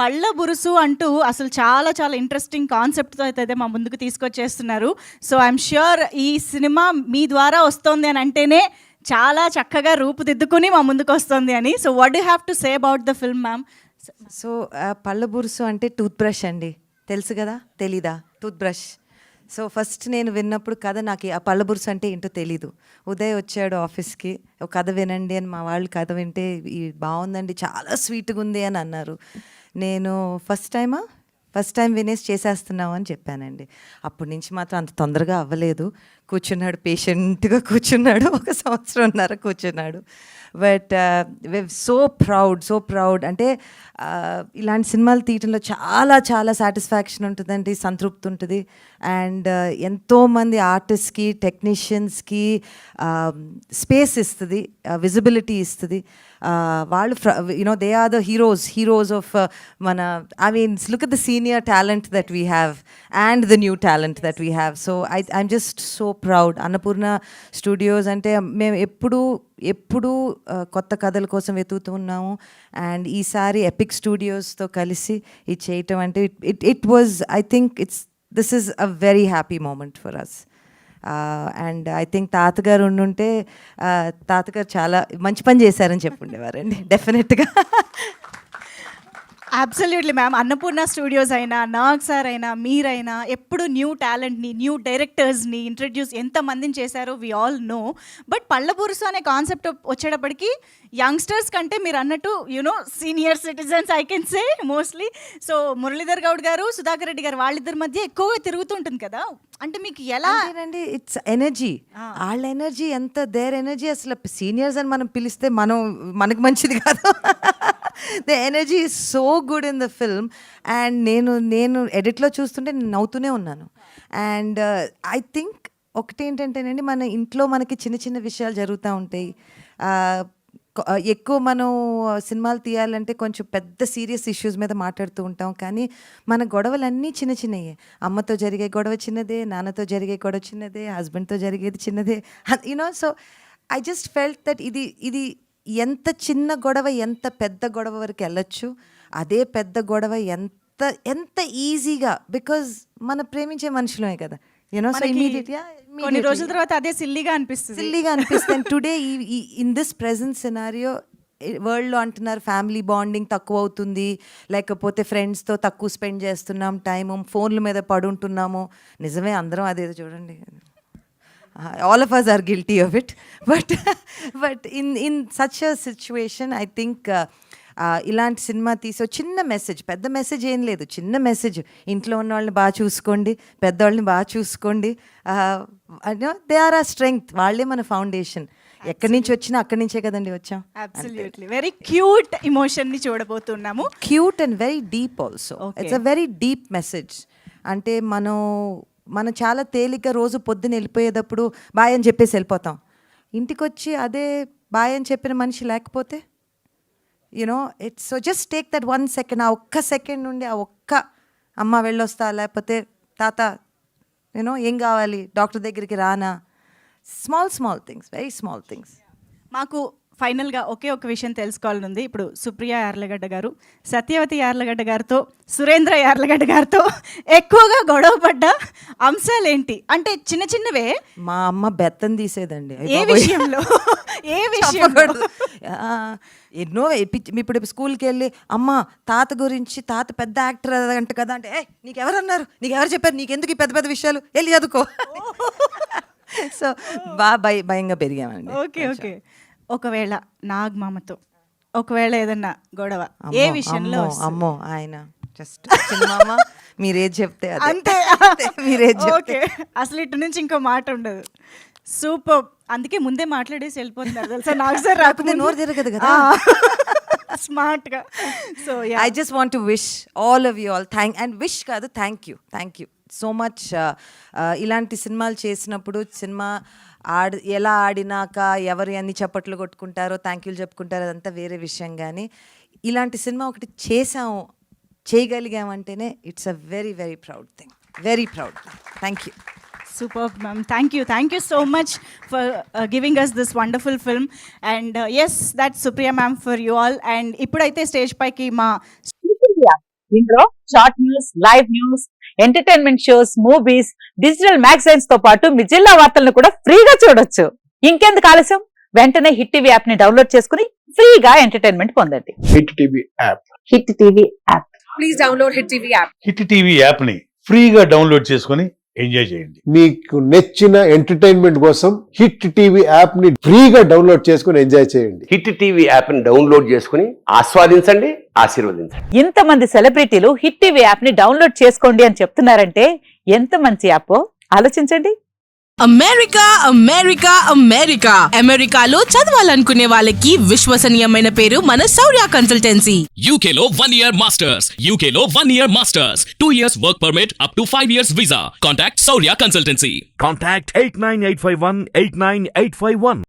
పళ్ళ బురుసు అంటూ అసలు చాలా చాలా ఇంట్రెస్టింగ్ కాన్సెప్ట్తో అయితే మా ముందుకు తీసుకొచ్చేస్తున్నారు. సో ఐఎమ్ ష్యూర్ ఈ సినిమా మీ ద్వారా వస్తోంది అని అంటేనే చాలా చక్కగా రూపుదిద్దుకుని మా ముందుకు వస్తుంది అని. So what you have to say about the film ma'am? So పళ్ళ బురుసు అంటే టూత్ బ్రష్ అండి, తెలుసు కదా? తెలీదా? Tooth brush. సో ఫస్ట్ నేను విన్నప్పుడు కథ నాకు ఆ పళ్ళ బురుసు అంటే ఏంటో తెలీదు. ఉదయ్ వచ్చాడు ఆఫీస్కి, ఒక కథ వినండి అని. మా వాళ్ళు కథ వింటే బాగుందండి, చాలా స్వీట్గా ఉంది అని అన్నారు. నేను ఫస్ట్ టైం వినేసి చేసేస్తున్నావు అని చెప్పానండి. అప్పటి నుంచి మాత్రం అంత తొందరగా అవ్వలేదు. కూర్చున్నాడు, పేషెంట్గా కూర్చున్నాడు, 1 సంవత్సరంన్నర కూర్చున్నాడు. But so proud. అంటే ఇలాంటి సినిమాలు తీయటంలో చాలా చాలా సాటిస్ఫాక్షన్ ఉంటుందండి, సంతృప్తి ఉంటుంది. అండ్ ఎంతోమంది ఆర్టిస్ట్కి, టెక్నీషియన్స్కి స్పేస్ ఇస్తుంది, విజిబిలిటీ ఇస్తుంది. వాళ్ళు they are the heroes of మన, I mean look at the senior talent that we have and the new talent that we have. So I'm just so proud. Annapurna studios అంటే మేము ఎప్పుడూ కొత్త కథల కోసం వెతుకుతున్నాము. అండ్ ఈసారి ఎపిక్ స్టూడియోస్తో కలిసి ఇది చేయటం అంటే it was, I think this is a very happy moment for us. And I think తాతగారు ఉండుంటే తాతగారు చాలా మంచి పని చేశారని చెప్పుండేవారండి డెఫినెట్గా. Absolutely ma'am. అన్నపూర్ణ స్టూడియోస్ అయినా, నాగ్ సార్ అయినా, మీరైనా ఎప్పుడు న్యూ టాలెంట్ని, న్యూ డైరెక్టర్స్ని ఇంట్రడ్యూస్ ఎంతమందిని చేశారో వి ఆల్ నో. బట్ పళ్ళ బురుసు అనే కాన్సెప్ట్ వచ్చేటప్పటికి యంగ్స్టర్స్ కంటే మీరు అన్నట్టు you know senior citizens I can say mostly. So Muralidhar Goud గారు, సుధాకర్ రెడ్డి గారు వాళ్ళిద్దరి మధ్య ఎక్కువగా తిరుగుతుంటుంది కదా. అంటే మీకు ఎలా అండి? ఇట్స్ ఎనర్జీ, వాళ్ళ ఎనర్జీ ఎంత, దేర్ ఎనర్జీ. అసలు సీనియర్స్ అని మనం పిలిస్తే మనకు మంచిది కాదు. The energy is so good in the film. And నేను ఎడిట్లో చూస్తుంటే నేను నవ్వుతూనే ఉన్నాను. అండ్ ఐ థింక్ ఒకటేంటంటేనండి, మన ఇంట్లో మనకి చిన్న చిన్న విషయాలు జరుగుతూ ఉంటాయి. ఎక్కువ మనం సినిమాలు తీయాలంటే కొంచెం పెద్ద సీరియస్ ఇష్యూస్ మీద మాట్లాడుతూ ఉంటాం. కానీ మన గొడవలన్నీ చిన్న చిన్నయే. అమ్మతో జరిగే గొడవ చిన్నదే, నాన్నతో జరిగే గొడవ చిన్నదే, హస్బెండ్తో జరిగేది చిన్నదే, you know. So I just felt that ఇది ఎంత చిన్న గొడవ ఎంత పెద్ద గొడవ వరకు వెళ్ళొచ్చు. అదే పెద్ద గొడవ ఎంత ఈజీగా, బికాజ్ మన ప్రేమించే మనుషులమే కదా, యూనో. సో కొన్ని రోజుల తర్వాత అదే సిల్లీగా అనిపిస్తుంది. Today in this present scenario వరల్డ్లో అంటున్నారు ఫ్యామిలీ బాండింగ్ తక్కువ అవుతుంది, లేకపోతే ఫ్రెండ్స్తో తక్కువ స్పెండ్ చేస్తున్నాం టైము, ఫోన్ల మీద పడుంటున్నాము. నిజమే, అందరం అదేదో చూడండి, all of us are guilty of it. But in such a situation, I think ఇలాంటి సినిమా తీసో చిన్న మెసేజ్, పెద్ద మెసేజ్ ఏం లేదు, చిన్న మెసేజ్. ఇంట్లో ఉన్న వాళ్ళని బాగా చూసుకోండి, పెద్దవాళ్ళని బాగా చూసుకోండి. దే ఆర్ ఆ స్ట్రెంగ్త్, వాళ్ళే మన ఫౌండేషన్. ఎక్కడి నుంచి వచ్చినా అక్కడి నుంచే కదండి వచ్చాం. అబ్సల్యూట్లీ వెరీ క్యూట్ ఎమోషన్ని చూడబోతున్నాము. Cute and very deep also. It's a very deep message. అంటే మనం చాలా తేలిగ్గా రోజు పొద్దున్న వెళ్ళిపోయేటప్పుడు బాయ్ అని చెప్పేసి వెళ్ళిపోతాం. ఇంటికి వచ్చి అదే బాయ్ అని చెప్పిన మనిషి లేకపోతే, you know, it's so just take that 1 second. ఆ ఒక్క సెకండ్ నుండి ఆ ఒక్క అమ్మ వెళ్ళొస్తా, లేకపోతే తాత యూనో ఏం కావాలి, డాక్టర్ దగ్గరికి రానా, small things, very small things. మాకు ఫైనల్గా ఒకే ఒక విషయం తెలుసుకోవాలని ఉంది. ఇప్పుడు సుప్రియ యార్లగడ్డ గారు సత్యవతి యార్లగడ్డ గారితో, సురేంద్ర యార్లగడ్డ గారితో ఎక్కువగా గొడవ పడ్డ అంశాలు ఏంటి? అంటే చిన్న చిన్నవే. మా అమ్మ బెత్తం తీసేదండి. ఏ విషయంలో? ఎన్నో ఇప్పుడు స్కూల్కి వెళ్ళి అమ్మ తాత గురించి, తాత పెద్ద యాక్టర్ అంట కదా అంటే, నీకెవరన్నారు, నీకెవరు చెప్పారు, నీకెందుకు ఈ పెద్ద పెద్ద విషయాలు, వెళ్ళి చదువుకో. సో బాగా భయంగా పెరిగామండి. ఓకే. ఒకవేళ నాగమామతో ఒకవేళ ఏదన్నా గొడవ ఏ విషయంలో? అమ్మో ఆయన జస్ట్ చిన్నమ్మ, మీరేది చెప్తే అంతే, మీరేది చెప్తే. అసలు ఇటు నుంచి ఇంకో మాట ఉండదు. సూపర్. అందుకే ముందే మాట్లాడేసి వెళ్ళిపోతున్నారు తెలుసా. నాకు సార్ రాకపోతే నోరు తిరగదు కదా స్మార్ట్గా. So I just want to wish all of you all wish కాదు, థ్యాంక్ యూ సో మచ్. ఇలాంటి సినిమాలు చేసినప్పుడు సినిమా ఎలా ఆడినాక ఎవరు ఎన్ని చప్పట్లు కొట్టుకుంటారో, థ్యాంక్ యూలు చెప్పుకుంటారో, అదంతా వేరే విషయం. కానీ ఇలాంటి సినిమా ఒకటి చేయగలిగామంటేనే it's a very very proud thing, very proud. Thank you. Superb, ma'am. Thank you so much for giving us this wonderful film. And yes, that's Supriya ma'am for you all. And ippudaithe stage paiki ma TV app. ఇందులో short news, live news, entertainment shows, movies, digital magazines తో పాటు మీ జిల్లా వార్తలను కూడా ఫ్రీగా చూడొచ్చు. ఇంకెందుకు ఆలస్యం, వెంటనే హిట్ టీవీ యాప్ ని డౌన్లోడ్ చేసుకుని ఫ్రీగా ఎంటర్టైన్మెంట్ పొందండి. Hit TV app. Hit TV app. Please download Hit TV app. Hit TV యాప్ని ఫ్రీగా డౌన్లోడ్ చేసుకొని ఎంజాయ్ చేయండి. మీకు నచ్చిన ఎంటర్టైన్మెంట్ కోసం హిట్ టీవీ యాప్ ని ఫ్రీగా డౌన్లోడ్ చేసుకుని ఎంజాయ్ చేయండి. హిట్ టీవీ యాప్ని డౌన్లోడ్ చేసుకుని ఆస్వాదించండి, ఆశీర్వదించండి. ఇంతమంది సెలబ్రిటీలు హిట్ టీవీ యాప్ ని డౌన్లోడ్ చేసుకోండి అని చెప్తున్నారంటే ఎంత మంచి యాప్ ఆలోచించండి. అమెరికా అమెరికా అమెరికా అమెరికాలో చదవాలనుకునే వాళ్ళకి విశ్వసనీయమైన పేరు మన శౌర్య consultancy. UK Law 1 Year Masters. UK Law 1 Year Masters. 2 years work permit up to 5 years visa. Contact Saurya Consultancy. Contact 89851 89851.